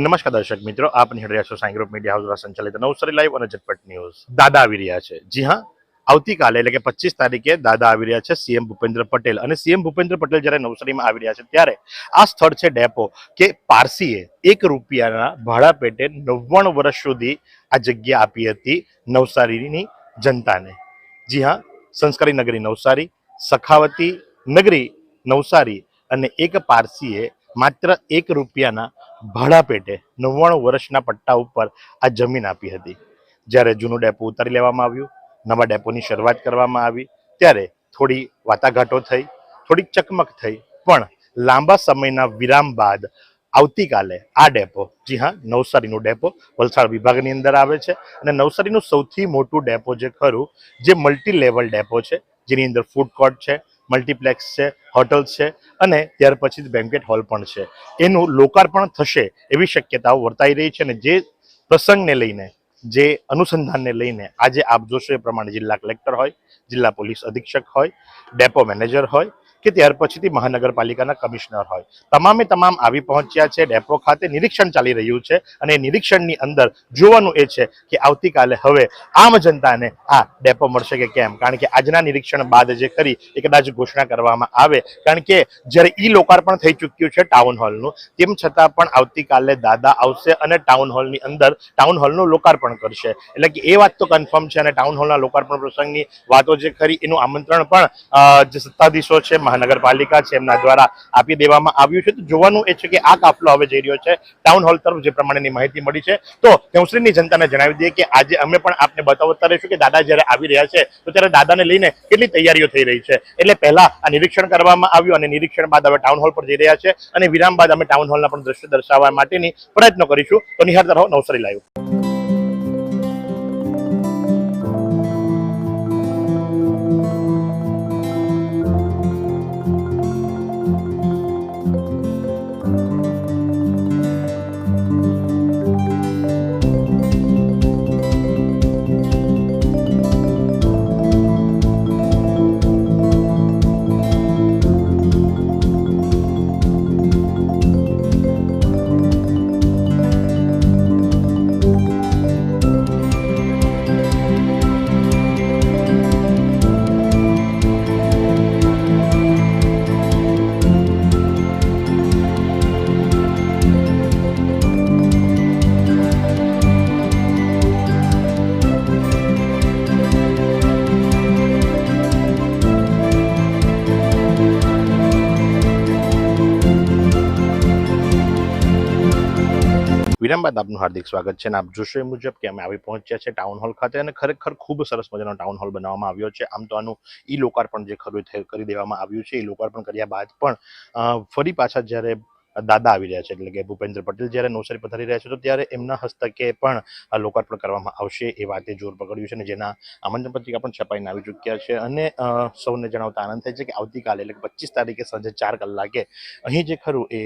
નમસ્કાર દર્શક મિત્રો, આપ નિહાળી રહ્યા છો સાઈ ગ્રુપ મીડિયા હાઉસ દ્વારા સંચાલિત નવસારી લાઈવ અને ઝટપટ ન્યૂઝ. દાદા આવી રહ્યા છે. જી હા, આવતીકાલે એટલે કે 25 તારીખે દાદા આવી રહ્યા છે. સીએમ ભૂપેન્દ્ર પટેલ અને સીએમ ભૂપેન્દ્ર પટેલ જ્યારે નવસારીમાં આવી રહ્યા છે ત્યારે આ સ્થળ છે ડેપો કે પારસીએ ₹1 ભાડા પેટે 99 વર્ષ સુધી આ જગ્યા આપી હતી નવસારીની જનતાને. જી હા, સંસ્કારી નગરી નવસારી, સખાવતી નગરી નવસારી અને એક પારસીએ માત્ર ₹1 ભાડા પેટે 99 વર્ષના પટ્ટા ઉપર આ જમીન આપી હતી. જ્યારે જૂનું ડેપો ઉતારી લેવામાં આવ્યું, નવા ડેપોની શરૂઆત કરવામાં આવી ત્યારે થોડી વાટાઘાટો થઈ, થોડીક ચકમક થઈ, પણ લાંબા સમયના વિરામ બાદ આવતીકાલે આ ડેપો, જી હા, નવસારીનું ડેપો વલસાડ વિભાગની અંદર આવે છે અને નવસારીનું સૌથી મોટું ડેપો જે ખરું, જે મલ્ટી લેવલ ડેપો છે, જેની અંદર ફૂડ કોર્ટ છે, મલ્ટીપ્લેક્સ છે, હોટલ્સ છે અને ત્યાર પછી બેન્ક્વેટ હોલ પણ છે, એનું લોકાર્પણ થશે એવી શક્યતાઓ વર્તાઈ રહી છે. અને જે પ્રસંગને લઈને, જે અનુસંધાનને લઈને આજે આપ જોશો એ પ્રમાણે જિલ્લા કલેક્ટર હોય, જિલ્લા પોલીસ અધિક્ષક હોય, ડેપો મેનેજર હોય કે ત્યાર પછીથી મહાનગરપાલિકાના કમિશનર હોય, તમામે તમામ આવી પહોંચ્યા છે. ડેપો ખાતે નિરીક્ષણ ચાલી રહ્યું છે અને નિરીક્ષણની અંદર જોવાનું એ છે કે આવતીકાલે હવે આમ જનતાને આ ડેપો મળશે કે કેમ. કારણ કે આજના નિરીક્ષણ બાદ જે ખરી એ કદાચ ઘોષણા કરવામાં આવે, કારણ કે જ્યારે લોકાર્પણ થઈ ચૂક્યું છે ટાઉન હોલનું, તેમ છતાં પણ આવતીકાલે દાદા આવશે અને ટાઉન હોલની અંદર ટાઉન હોલનું લોકાર્પણ કરશે. એટલે કે એ વાત તો કન્ફર્મ છે અને ટાઉન હોલના લોકાર્પણ પ્રસંગની વાતો જે ખરી એનું આમંત્રણ પણ જે સત્તાધીશો છે, મહાનગરપાલિકા છે, એમના દ્વારા આપી દેવામાં આવ્યું છે. તો જોવાનું એ છે કે આ કાફલો હવે જઈ રહ્યો છે ટાઉન હોલ તરફ, જે પ્રમાણેની માહિતી મળી છે. તો નવસારીની જનતાને જણાવી દઈએ કે આજે અમે પણ આપને બતાવતા રહીશું કે દાદા જ્યારે આવી રહ્યા છે તો ત્યારે દાદાને લઈને કેટલી તૈયારીઓ થઈ રહી છે. એટલે પહેલા આ નિરીક્ષણ કરવામાં આવ્યું અને નિરીક્ષણ બાદ હવે ટાઉન હોલ પર જઈ રહ્યા છે અને વિરામ બાદ અમે ટાઉન હોલના પણ દ્રશ્ય દર્શાવવા માટેની પ્રયત્નો કરીશું. તો નિહાળતા રહો નવસારી લાઈવ. વિરામ બાદ આપનું હાર્દિક સ્વાગત છે અને આપ જોશો એ મુજબ કે અમે આવી પહોંચ્યા છે ટાઉન હોલ ખાતે અને ખરેખર ખૂબ સરસ મજાનો ટાઉન હોલ બનાવવામાં આવ્યો છે. આમ તો આનું લોકાર્પણ જે ખરું કરી દેવામાં આવ્યું છે. લોકાર્પણ કર્યા બાદ પણ ફરી પાછા જ્યારે દાદા આવી રહ્યા છે, એટલે કે ભૂપેન્દ્ર પટેલ જ્યારે નવસારી પધારી રહ્યા છે તો ત્યારે એમના હસ્તકે પણ લોકાર્પણ કરવામાં આવશે એ વાતે જોર પકડ્યું છે અને જેના આમંત્રણ પત્રિકા પણ છપાઈને આવી ચૂક્યા છે. અને સૌને જણાવતા આનંદ થાય છે કે આવતીકાલે એટલે કે 25 તારીખે સાંજે 4 કલાકે અહીં જે ખરું એ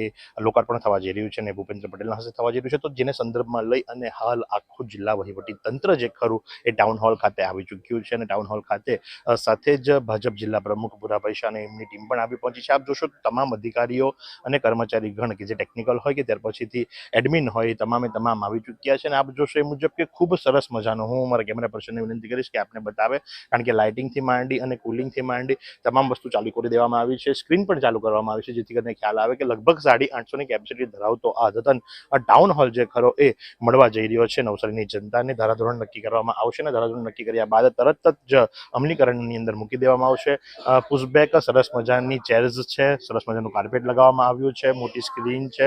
લોકાર્પણ થવા જઈ રહ્યું છે અને ભૂપેન્દ્ર પટેલના હસ્તે થવા જઈ રહ્યું છે. તો જેને સંદર્ભમાં લઈ અને હાલ આખું જિલ્લા વહીવટી તંત્ર જે ખરું એ ટાઉન હોલ ખાતે આવી ચૂક્યું છે અને ટાઉન હોલ ખાતે સાથે જ ભાજપ જિલ્લા પ્રમુખ ભૂરાભાઈ શાહ અને એમની ટીમ પણ આવી પહોંચી છે. આપ જોશો તમામ અધિકારીઓ અને કર્મચારી ગણ કે જે ટેકનિકલ હોય કે ત્યાર પછીથી એડમિન હોય, તમામે તમામ આવી ચૂક્યા છે અને આપ જોશો એ મુજબ કે ખૂબ સરસ મજાનો, હું મારા કેમેરા પર્સનને વિનંતી કરીશ કે આપને બતાવે, કારણ કે લાઇટિંગથી માંડી અને કુલિંગથી માંડી તમામ વસ્તુ ચાલુ કરી દેવામાં આવી છે. સ્ક્રીન પણ ચાલુ કરવામાં આવી છે જેથી કરીને ખ્યાલ આવે કે લગભગ 850ની કેપેસિટી ધરાવતો આ અદ્યતન ટાઉન હોલ જે ખરો એ મળવા જઈ રહ્યો છે નવસારીની જનતાને. ધારાધોરણ નક્કી કરવામાં આવશે અને ધારાધોરણ નક્કી કર્યા બાદ તરત જ અમલીકરણની અંદર મૂકી દેવામાં આવશે. પુશબેક સરસ મજાની ચેર્સ છે, સરસ મજાનું કાર્પેટ લગાવવામાં આવ્યું છે, મોટી સ્ક્રીન છે,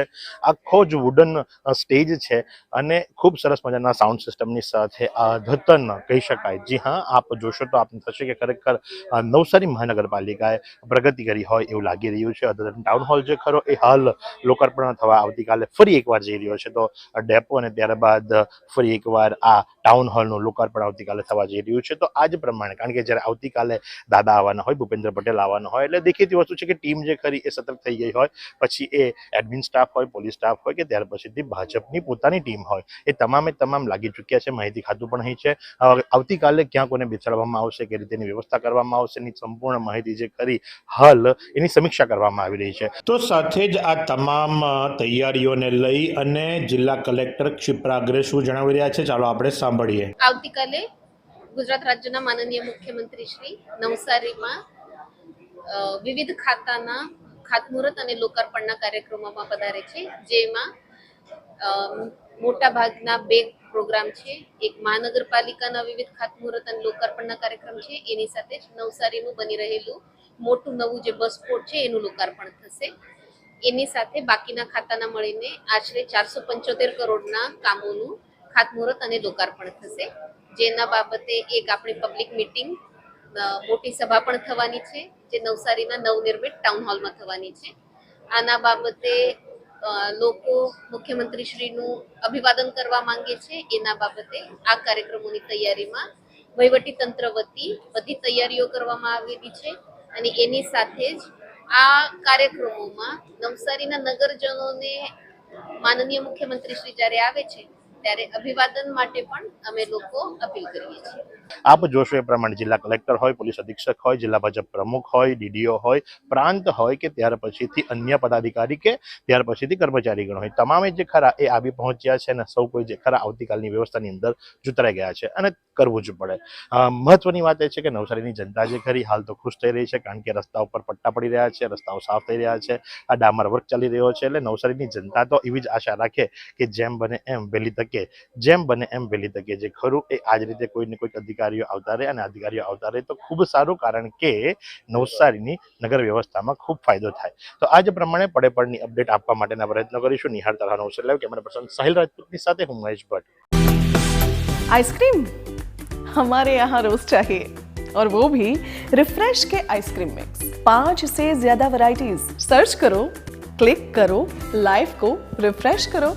આખો જ વુડન સ્ટેજ છે અને ખૂબ સરસ મજાના સાઉન્ડ સિસ્ટમની સાથે અદ્યતન કહી શકાય. જી હા, આપ જોશો તો આપને થશે કે ખરેખર નવસારી મહાનગરપાલિકાએ પ્રગતિ કરી હોય એવું લાગી રહ્યું છે. અદ્યતન ટાઉન હોલ જે ખરો એ હાલ લોકાર્પણ થવા આવતીકાલે ફરી એકવાર જઈ રહ્યો છે. તો ડેપો અને ત્યારબાદ ફરી એકવાર આ ટાઉન હોલનું લોકાર્પણ આવતીકાલે થવા જઈ રહ્યું છે. તો આ જ પ્રમાણે, કારણ કે જ્યારે આવતીકાલે દાદા આવવાના હોય, ભૂપેન્દ્ર પટેલ આવવાના હોય, એટલે દેખીતી વસ્તુ છે કે ટીમ જે ખરી એ સતર્ક થઈ ગઈ હોય, પછી એ એડમિન સ્ટાફ હોય, પોલીસ સ્ટાફ હોય કે ત્યાર પછીથી ભાજપની પોતાની ટીમ હોય, એ તમામે તમામ લાગી ચૂક્યા છે. માહિતી ખાતું પણ અહીં છે. આવતીકાલે ક્યાં કોને બેસાડવામાં આવશે, કે રીતેની વ્યવસ્થા કરવામાં આવશે, એની સંપૂર્ણ માહિતી જે કરી હાલ એની સમીક્ષા કરવામાં આવી રહી છે. તો સાથે જ આ તમામ તૈયારીઓને લઈ અને જિલ્લા કલેક્ટર ક્ષિપ્રા શું જણાવી રહ્યા છે, ચાલો આપણે સાંભળીએ. આવતીકાલે ગુજરાત રાજ્યના માનનીય મુખ્યમંત્રી શ્રી નવસારીમાં વિવિધ ખાતાના ખાતમુહૂર્ત અને લોકાર્પણના કાર્યક્રમોમાં પધારે છે, જેમાં મોટા ભાગના 2 પ્રોગ્રામ છે. એક મહાનગરપાલિકાના વિવિધ ખાતમુહૂર્ત અને લોકાર્પણના કાર્યક્રમ છે, એની સાથે જ નવસારીનું બની રહેલું મોટું નવું જે બસ પોર્ટ છે એનું લોકાર્પણ થશે. એની સાથે બાકીના ખાતાના મળીને આશરે 475 કરોડના કામોનું ખાતમુહૂર્ત અને લોકાર્પણ થશે, જેના બાબતે એક આપણી પબ્લિક મીટિંગ મોટી સભા પણ થવાની છે, જે નવસારીના નવનિર્મિત ટાઉન હોલમાં થવાની છે. આના બાબતે લોકો મુખ્યમંત્રીશ્રીનું અભિવાદન કરવા માંગે છે. એના બાબતે આ કાર્યક્રમોની તૈયારીમાં વહીવટી તંત્ર વતી બધી તૈયારીઓ કરવામાં આવેલી છે અને એની સાથે જ આ કાર્યક્રમોમાં નવસારીના નગરજનોને માનનીય મુખ્યમંત્રી શ્રી જ્યારે આવે છે ત્યારે અભિવાદન માટે પણ અમે લોકો અપીલ કરીએ છીએ. આપ જોશો એ પ્રમાણે જિલ્લા કલેક્ટર હોય, પોલીસ અધિક્ષક હોય, જિલ્લા ભાજપ પ્રમુખ હોય, ડીડીઓ હોય, પ્રાંત હોય કે ત્યાર પછીથી અન્ય પદાધિકારી કે ત્યાર પછીથી કર્મચારીગણ હોય, તમામે જે ખરા એ આવી પહોંચ્યા છે અને સૌ કોઈ જે ખરા આવતીકાલની વ્યવસ્થાની અંદર જોતરાઈ ગયા છે અને કરવું જ પડે. મહત્વની વાત એ છે કે નવસારીની જનતા જે ખરી હાલ તો ખુશ થઈ રહી છે, કારણ કે રસ્તા ઉપર પટ્ટા પડી રહ્યા છે, રસ્તાઓ સાફ થઈ રહ્યા છે, આ ડામર વર્ક ચાલી રહ્યો છે. એટલે નવસારીની જનતા તો એવી જ આશા રાખે કે જેમ બને એમ વહેલી તકે જે ખરું એ આ જ રીતે કોઈને કોઈક અધિકારીઓ આવતા રહે અને અધિકારીઓ આવતા રહે તો ખૂબ સારું, કારણ કે નવસારીની નગર વ્યવસ્થામાં ખૂબ ફાયદો થાય. તો આ જ પ્રમાણે પડે પડની અપડેટ આપવા માટેના પ્રયત્નો કરીશું. નિહાળતા રહો Navsari live. Camera person Sahil રાજપૂતની સાથે હું મહેશ ભટ્ટ. आइसक्रीम हमारे यहाँ रोज चाहिए, और वो भी रिफ्रेश के आइसक्रीम मिक्स. 5 से ज्यादा वैरायटीज. सर्च करो, क्लिक करो, लाइफ को रिफ्रेश करो.